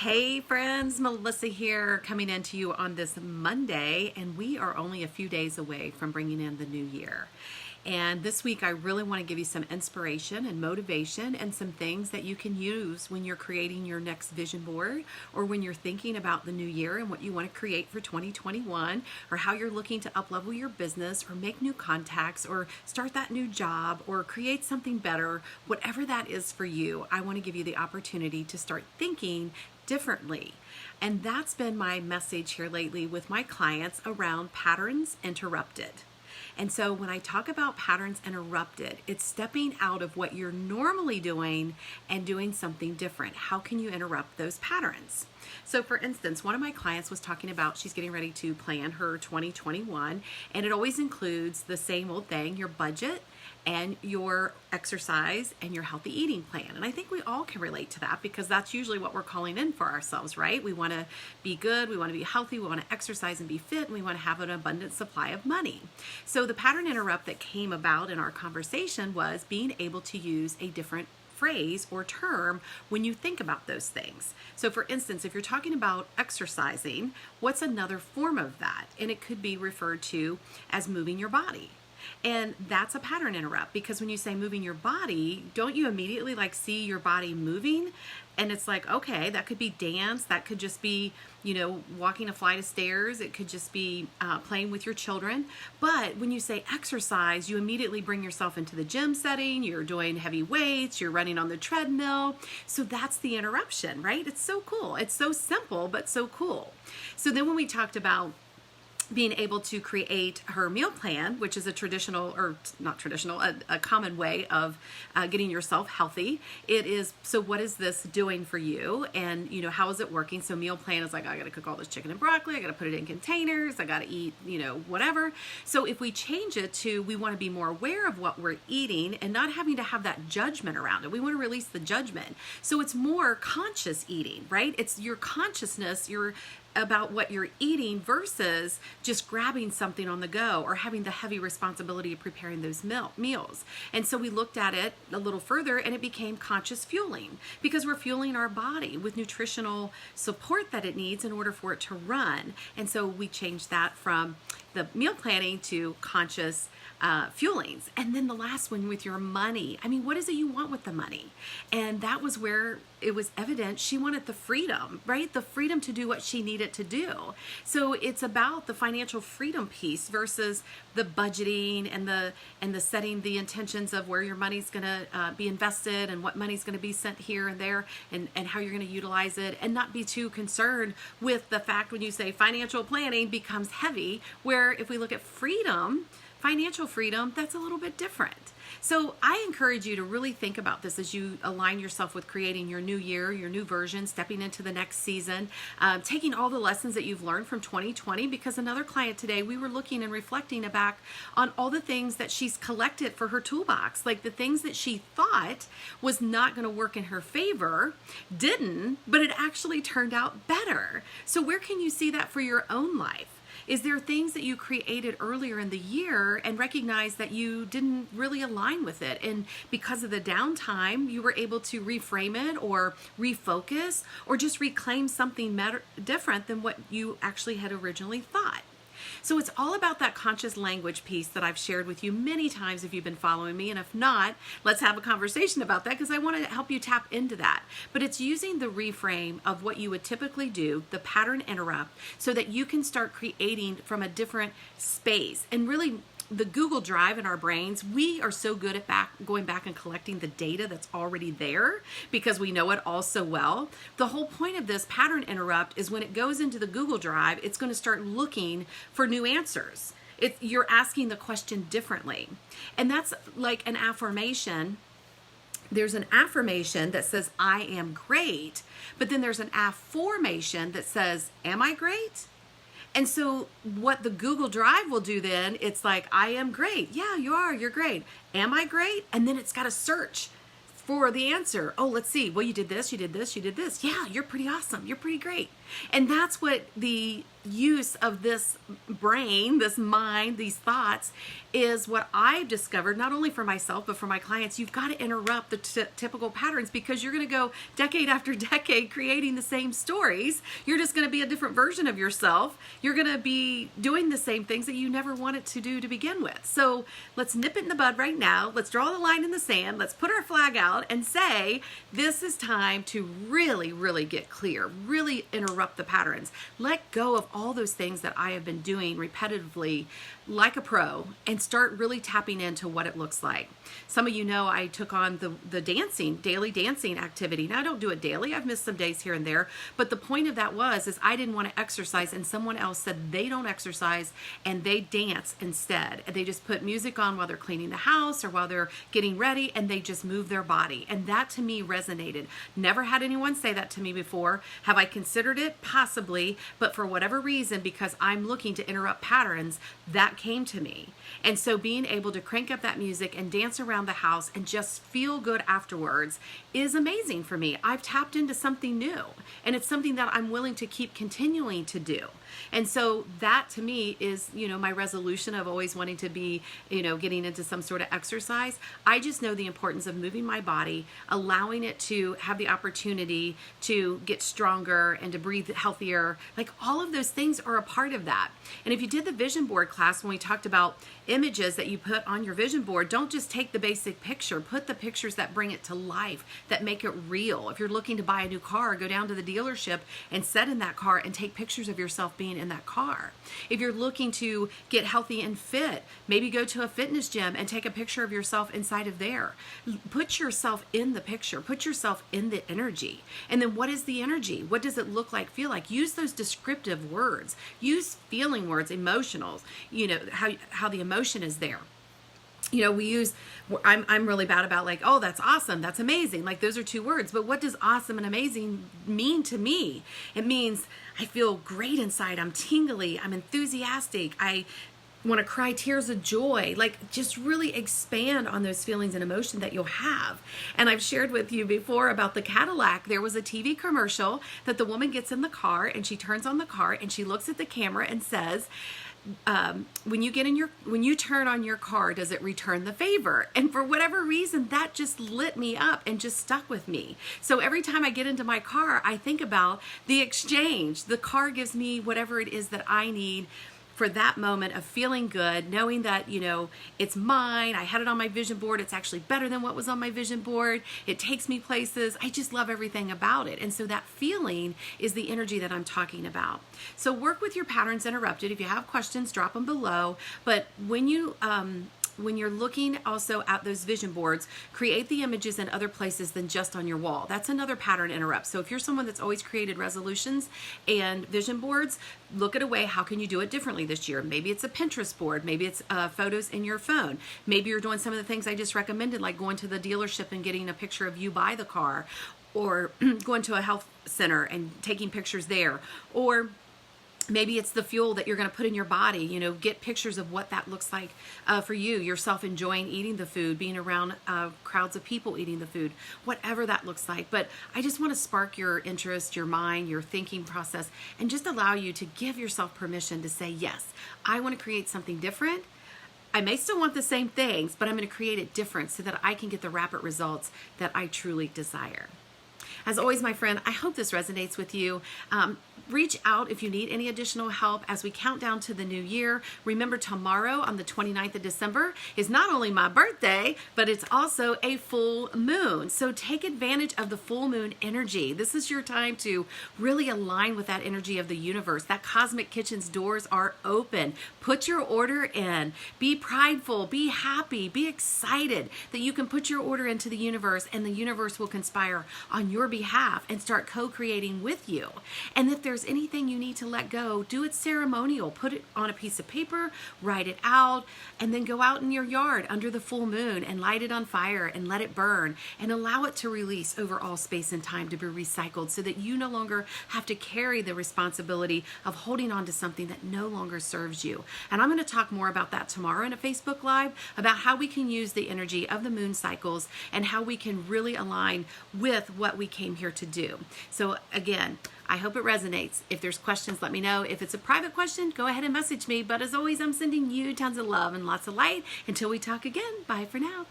Hey friends, Melissa here coming into you on this Monday, and we are only a few days away from bringing in the new year. And this week I really want to give you some inspiration and motivation and some things that you can use when you're creating your next vision board, or when you're thinking about the new year and what you want to create for 2021, or how you're looking to up-level your business or make new contacts or start that new job or create something better. Whatever that is for you, I want to give you the opportunity to start thinking differently. And that's been my message here lately with my clients around patterns interrupted. And so when I talk about patterns interrupted, it's stepping out of what you're normally doing and doing something different. How can you interrupt those patterns? So for instance, one of my clients was talking about she's getting ready to plan her 2021, and it always includes the same old thing, your budget and your exercise and your healthy eating plan. And I think we all can relate to that, because that's usually what we're calling in for ourselves, right? We want to be good, we want to be healthy, we want to exercise and be fit, and we want to have an abundant supply of money. So the pattern interrupt that came about in our conversation was being able to use a different phrase or term when you think about those things. So for instance, if you're talking about exercising, what's another form of that? And it could be referred to as moving your body. And that's a pattern interrupt, because when you say moving your body, don't you immediately see your body moving? And it's like, okay, that could be dance, that could just be, walking a flight of stairs, it could just be playing with your children. But when you say exercise, you immediately bring yourself into the gym setting, you're doing heavy weights, you're running on the treadmill. So that's the interruption, right? It's so cool. It's so simple, but so cool. So then when we talked about being able to create her meal plan, which is a traditional, or not traditional, a common way of getting yourself healthy. It is, so what is this doing for you? And, how is it working? So meal plan is like, I got to cook all this chicken and broccoli. I got to put it in containers. I got to eat, whatever. So if we change it to, we want to be more aware of what we're eating and not having to have that judgment around it. We want to release the judgment. So it's more conscious eating, right? It's your consciousness, about what you're eating versus just grabbing something on the go or having the heavy responsibility of preparing those meals. And so we looked at it a little further, and it became conscious fueling, because we're fueling our body with nutritional support that it needs in order for it to run. And so we changed that from the meal planning to conscious fuelings. And then the last one with your money. I mean, what is it you want with the money? And that was where it was evident she wanted the freedom, right? The freedom to do what she needed to do. So it's about the financial freedom piece versus the budgeting and the setting the intentions of where your money's going to be invested and what money's going to be sent here and there, and how you're going to utilize it, and not be too concerned with the fact when you say financial planning becomes heavy, where if we look at freedom, financial freedom, that's a little bit different. So I encourage you to really think about this as you align yourself with creating your new year, your new version, stepping into the next season, taking all the lessons that you've learned from 2020, because another client today, we were looking and reflecting back on all the things that she's collected for her toolbox, like the things that she thought was not going to work in her favor, didn't, but it actually turned out better. So where can you see that for your own life? Is there things that you created earlier in the year and recognize that you didn't really align with it? And because of the downtime, you were able to reframe it or refocus or just reclaim something different than what you actually had originally thought. So it's all about that conscious language piece that I've shared with you many times if you've been following me. And if not, let's have a conversation about that, because I want to help you tap into that. But it's using the reframe of what you would typically do, the pattern interrupt, so that you can start creating from a different space. And really, the Google Drive in our brains, we are so good at going back and collecting the data that's already there because we know it all so well. The whole point of this pattern interrupt is when it goes into the Google Drive, it's going to start looking for new answers. You're asking the question differently. And that's like an affirmation. There's an affirmation that says, I am great, but then there's an affirmation that says, am I great? And so what the Google Drive will do then, it's like, I am great. Yeah, you are. You're great. Am I great? And then it's got to search for the answer. Oh, let's see. Well, you did this, you did this, you did this. Yeah, you're pretty awesome. You're pretty great. And that's what the use of this brain, this mind, these thoughts is what I've discovered, not only for myself, but for my clients. You've got to interrupt the typical patterns, because you're going to go decade after decade creating the same stories. You're just going to be a different version of yourself. You're going to be doing the same things that you never wanted to do to begin with. So let's nip it in the bud right now. Let's draw the line in the sand. Let's put our flag out and say, this is time to really, really get clear, really interrupt the patterns. Let go of all those things that I have been doing repetitively like a pro, and start really tapping into what it looks like. Some of you know I took on the daily dancing activity. Now I don't do it daily. I've missed some days here and there, but the point of that is I didn't want to exercise, and someone else said they don't exercise and they dance instead. And they just put music on while they're cleaning the house or while they're getting ready, and they just move their body. And that to me resonated. Never had anyone say that to me before. Have I considered it? Possibly, but for whatever reason, because I'm looking to interrupt patterns, that came to me. And so being able to crank up that music and dance around the house and just feel good afterwards is amazing for me. I've tapped into something new, and it's something that I'm willing to keep continuing to do. And so that to me is, my resolution of always wanting to be, getting into some sort of exercise. I just know the importance of moving my body, allowing it to have the opportunity to get stronger and to breathe healthier. Like, all of those things are a part of that. And if you did the vision board class, when we talked about images that you put on your vision board, don't just take the basic picture. Put the pictures that bring it to life, that make it real. If you're looking to buy a new car, go down to the dealership and sit in that car and take pictures of yourself being in that car. If you're looking to get healthy and fit, maybe go to a fitness gym and take a picture of yourself inside of there. Put yourself in the picture. Put yourself in the energy. And then what is the energy? What does it look like, feel like? Use those descriptive words. Use feeling words, emotionals, how the emotion is there. I'm really bad about like, oh, that's awesome, that's amazing. Like, those are two words, but what does awesome and amazing mean to me? It means I feel great inside. I'm tingly. I'm enthusiastic. I want to cry tears of joy. Like, just really expand on those feelings and emotion that you'll have. And I've shared with you before about the Cadillac. There was a TV commercial that the woman gets in the car and she turns on the car and she looks at the camera and says, when you turn on your car, does it return the favor? And for whatever reason, that just lit me up and just stuck with me. So every time I get into my car, I think about the exchange. The car gives me whatever it is that I need for that moment of feeling good, knowing that, it's mine. I had it on my vision board. It's actually better than what was on my vision board. It takes me places. I just love everything about it. And so that feeling is the energy that I'm talking about. So work with your patterns interrupted. If you have questions, drop them below. But when you're looking also at those vision boards, create the images in other places than just on your wall. That's another pattern interrupt. So if you're someone that's always created resolutions and vision boards, look at a way, how can you do it differently this year? Maybe it's a Pinterest board. Maybe it's photos in your phone. Maybe you're doing some of the things I just recommended, like going to the dealership and getting a picture of you by the car, or going to a health center and taking pictures there, or maybe it's the fuel that you're going to put in your body. Get pictures of what that looks like for you, yourself enjoying eating the food, being around crowds of people eating the food, whatever that looks like. But I just want to spark your interest, your mind, your thinking process, and just allow you to give yourself permission to say, yes, I want to create something different. I may still want the same things, but I'm going to create it different so that I can get the rapid results that I truly desire. As always, my friend, I hope this resonates with you. Reach out if you need any additional help as we count down to the new year. Remember, tomorrow on the 29th of December is not only my birthday, but it's also a full moon. So take advantage of the full moon energy. This is your time to really align with that energy of the universe. That Cosmic Kitchen's doors are open. Put your order in. Be prideful, be happy, be excited that you can put your order into the universe, and the universe will conspire on your behalf and start co-creating with you. And if there's anything you need to let go, do it ceremonial. Put it on a piece of paper, write it out, and then go out in your yard under the full moon and light it on fire and let it burn and allow it to release over all space and time to be recycled, so that you no longer have to carry the responsibility of holding on to something that no longer serves you. And I'm going to talk more about that tomorrow in a Facebook Live, about how we can use the energy of the moon cycles and how we can really align with what we can came here to do. So again, I hope it resonates. If there's questions, let me know. If it's a private question, go ahead and message me. But as always, I'm sending you tons of love and lots of light. Until we talk again, bye for now.